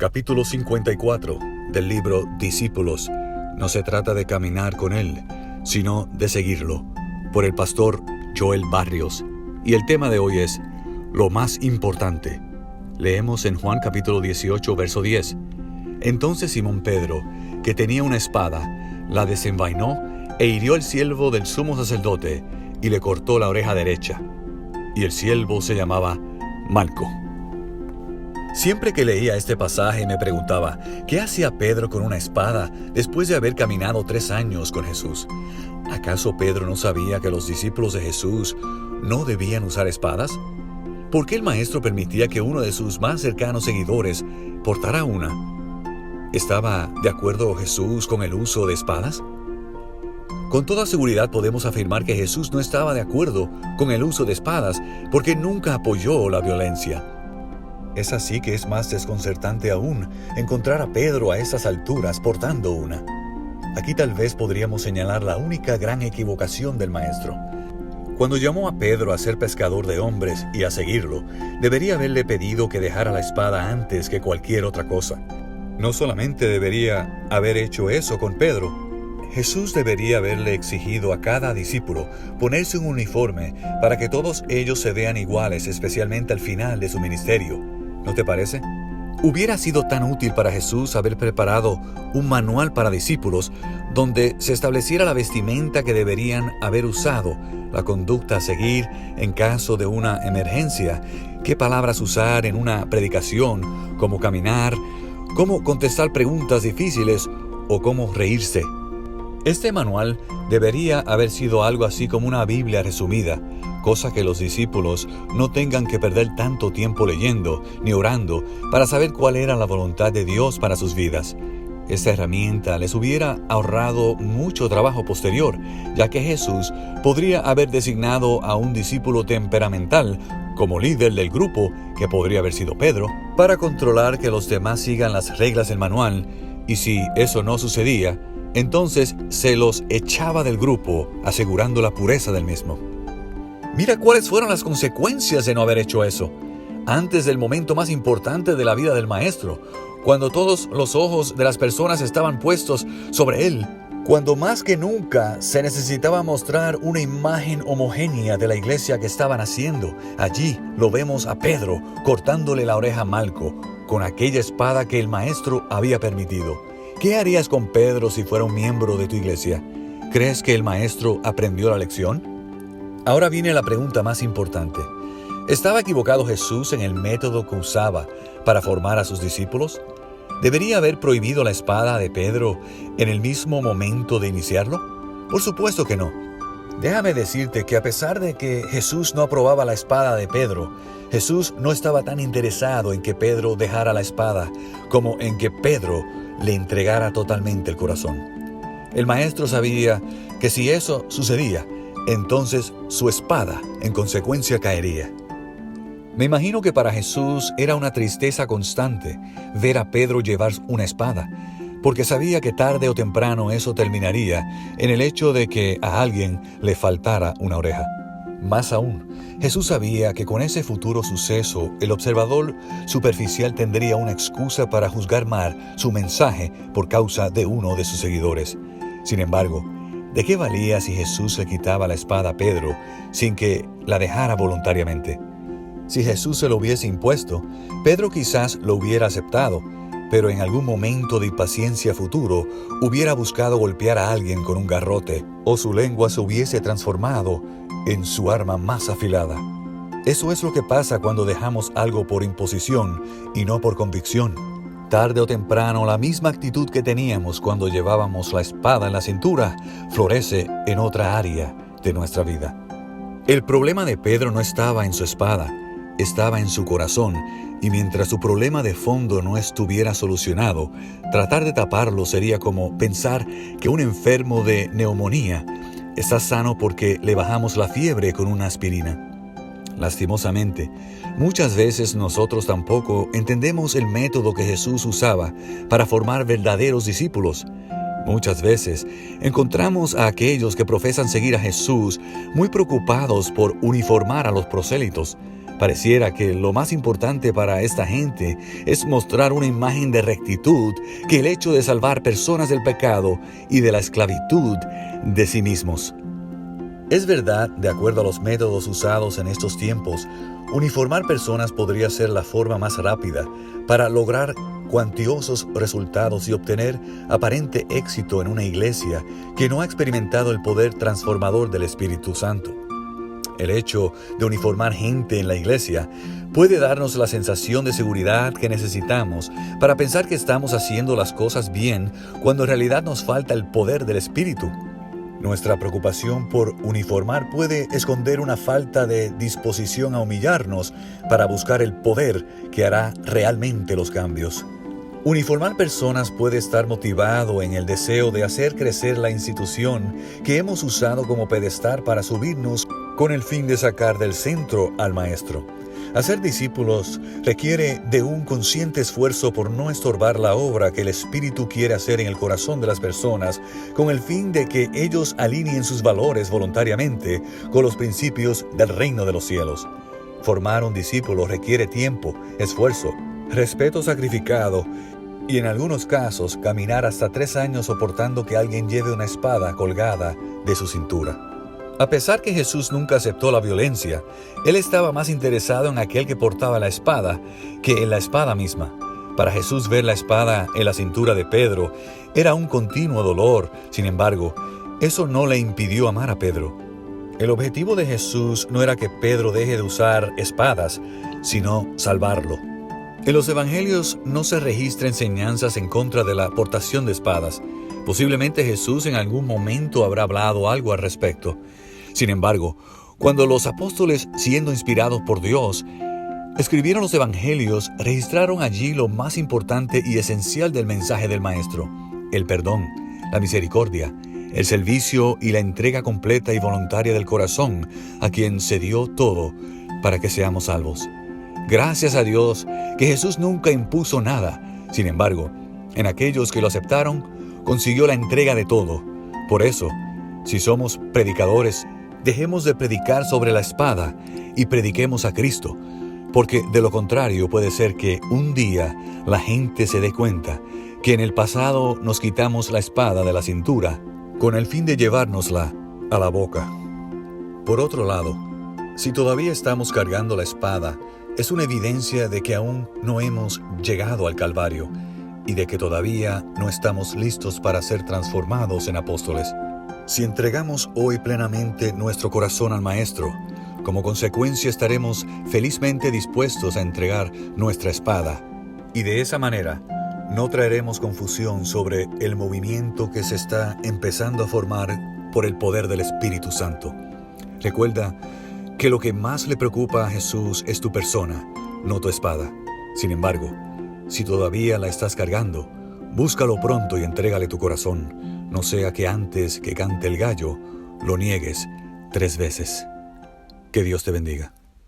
Capítulo 54 del libro Discípulos. No se trata de caminar con Él, sino de seguirlo. Por el pastor Joel Barrios. Y el tema de hoy es lo más importante. Leemos en Juan capítulo 18, verso 10. Entonces Simón Pedro, que tenía una espada, la desenvainó e hirió al siervo del sumo sacerdote y le cortó la oreja derecha. Y el siervo se llamaba Malco. Siempre que leía este pasaje me preguntaba, ¿qué hacía Pedro con una espada después de haber caminado 3 años con Jesús? ¿Acaso Pedro no sabía que los discípulos de Jesús no debían usar espadas? ¿Por qué el maestro permitía que uno de sus más cercanos seguidores portara una? ¿Estaba de acuerdo Jesús con el uso de espadas? Con toda seguridad podemos afirmar que Jesús no estaba de acuerdo con el uso de espadas porque nunca apoyó la violencia. Es así que es más desconcertante aún encontrar a Pedro a esas alturas portando una. Aquí tal vez podríamos señalar la única gran equivocación del maestro. Cuando llamó a Pedro a ser pescador de hombres y a seguirlo, debería haberle pedido que dejara la espada antes que cualquier otra cosa. No solamente debería haber hecho eso con Pedro, Jesús debería haberle exigido a cada discípulo ponerse un uniforme para que todos ellos se vean iguales, especialmente al final de su ministerio. ¿No te parece? Hubiera sido tan útil para Jesús haber preparado un manual para discípulos donde se estableciera la vestimenta que deberían haber usado, la conducta a seguir en caso de una emergencia, qué palabras usar en una predicación, cómo caminar, cómo contestar preguntas difíciles o cómo reírse. Este manual debería haber sido algo así como una Biblia resumida, cosa que los discípulos no tengan que perder tanto tiempo leyendo ni orando para saber cuál era la voluntad de Dios para sus vidas. Esta herramienta les hubiera ahorrado mucho trabajo posterior, ya que Jesús podría haber designado a un discípulo temperamental como líder del grupo, que podría haber sido Pedro, para controlar que los demás sigan las reglas del manual, y si eso no sucedía, entonces se los echaba del grupo, asegurando la pureza del mismo. Mira cuáles fueron las consecuencias de no haber hecho eso. Antes del momento más importante de la vida del maestro, cuando todos los ojos de las personas estaban puestos sobre él, cuando más que nunca se necesitaba mostrar una imagen homogénea de la iglesia que estaban haciendo, allí lo vemos a Pedro cortándole la oreja a Malco con aquella espada que el maestro había permitido. ¿Qué harías con Pedro si fuera un miembro de tu iglesia? ¿Crees que el maestro aprendió la lección? Ahora viene la pregunta más importante. ¿Estaba equivocado Jesús en el método que usaba para formar a sus discípulos? ¿Debería haber prohibido la espada de Pedro en el mismo momento de iniciarlo? Por supuesto que no. Déjame decirte que a pesar de que Jesús no aprobaba la espada de Pedro, Jesús no estaba tan interesado en que Pedro dejara la espada como en que Pedro le entregara totalmente el corazón. El maestro sabía que si eso sucedía, entonces su espada en consecuencia caería. Me imagino que para Jesús era una tristeza constante ver a Pedro llevar una espada, porque sabía que tarde o temprano eso terminaría en el hecho de que a alguien le faltara una oreja. Más aún, Jesús sabía que con ese futuro suceso, el observador superficial tendría una excusa para juzgar mal su mensaje por causa de uno de sus seguidores. Sin embargo, ¿de qué valía si Jesús le quitaba la espada a Pedro sin que la dejara voluntariamente? Si Jesús se lo hubiese impuesto, Pedro quizás lo hubiera aceptado, pero en algún momento de impaciencia futuro hubiera buscado golpear a alguien con un garrote, o su lengua se hubiese transformado en su arma más afilada. Eso es lo que pasa cuando dejamos algo por imposición y no por convicción. Tarde o temprano, la misma actitud que teníamos cuando llevábamos la espada en la cintura florece en otra área de nuestra vida. El problema de Pedro no estaba en su espada, estaba en su corazón, y mientras su problema de fondo no estuviera solucionado, tratar de taparlo sería como pensar que un enfermo de neumonía está sano porque le bajamos la fiebre con una aspirina. Lastimosamente, muchas veces nosotros tampoco entendemos el método que Jesús usaba para formar verdaderos discípulos. Muchas veces encontramos a aquellos que profesan seguir a Jesús muy preocupados por uniformar a los prosélitos, Pareciera que lo más importante para esta gente es mostrar una imagen de rectitud que el hecho de salvar personas del pecado y de la esclavitud de sí mismos. Es verdad, de acuerdo a los métodos usados en estos tiempos, uniformar personas podría ser la forma más rápida para lograr cuantiosos resultados y obtener aparente éxito en una iglesia que no ha experimentado el poder transformador del Espíritu Santo. El hecho de uniformar gente en la iglesia puede darnos la sensación de seguridad que necesitamos para pensar que estamos haciendo las cosas bien cuando en realidad nos falta el poder del Espíritu. Nuestra preocupación por uniformar puede esconder una falta de disposición a humillarnos para buscar el poder que hará realmente los cambios. Uniformar personas puede estar motivado en el deseo de hacer crecer la institución que hemos usado como pedestal para subirnos con el fin de sacar del centro al Maestro. Hacer discípulos requiere de un consciente esfuerzo por no estorbar la obra que el Espíritu quiere hacer en el corazón de las personas, con el fin de que ellos alineen sus valores voluntariamente con los principios del reino de los cielos. Formar un discípulo requiere tiempo, esfuerzo, respeto sacrificado y en algunos casos caminar hasta 3 años soportando que alguien lleve una espada colgada de su cintura. A pesar que Jesús nunca aceptó la violencia, Él estaba más interesado en aquel que portaba la espada que en la espada misma. Para Jesús, ver la espada en la cintura de Pedro era un continuo dolor. Sin embargo, eso no le impidió amar a Pedro. El objetivo de Jesús no era que Pedro deje de usar espadas, sino salvarlo. En los evangelios no se registran enseñanzas en contra de la portación de espadas. Posiblemente Jesús en algún momento habrá hablado algo al respecto. Sin embargo, cuando los apóstoles, siendo inspirados por Dios, escribieron los evangelios, registraron allí lo más importante y esencial del mensaje del Maestro: el perdón, la misericordia, el servicio y la entrega completa y voluntaria del corazón a quien se dio todo para que seamos salvos. Gracias a Dios que Jesús nunca impuso nada. Sin embargo, en aquellos que lo aceptaron, consiguió la entrega de todo. Por eso, si somos predicadores, dejemos de predicar sobre la espada y prediquemos a Cristo, porque de lo contrario puede ser que un día la gente se dé cuenta que en el pasado nos quitamos la espada de la cintura con el fin de llevárnosla a la boca. Por otro lado, si todavía estamos cargando la espada, es una evidencia de que aún no hemos llegado al Calvario y de que todavía no estamos listos para ser transformados en apóstoles. Si entregamos hoy plenamente nuestro corazón al Maestro, como consecuencia estaremos felizmente dispuestos a entregar nuestra espada, y de esa manera no traeremos confusión sobre el movimiento que se está empezando a formar por el poder del Espíritu Santo. Recuerda que lo que más le preocupa a Jesús es tu persona, no tu espada. Sin embargo, si todavía la estás cargando, búscalo pronto y entrégale tu corazón, no sea que antes que cante el gallo, lo niegues 3 veces. Que Dios te bendiga.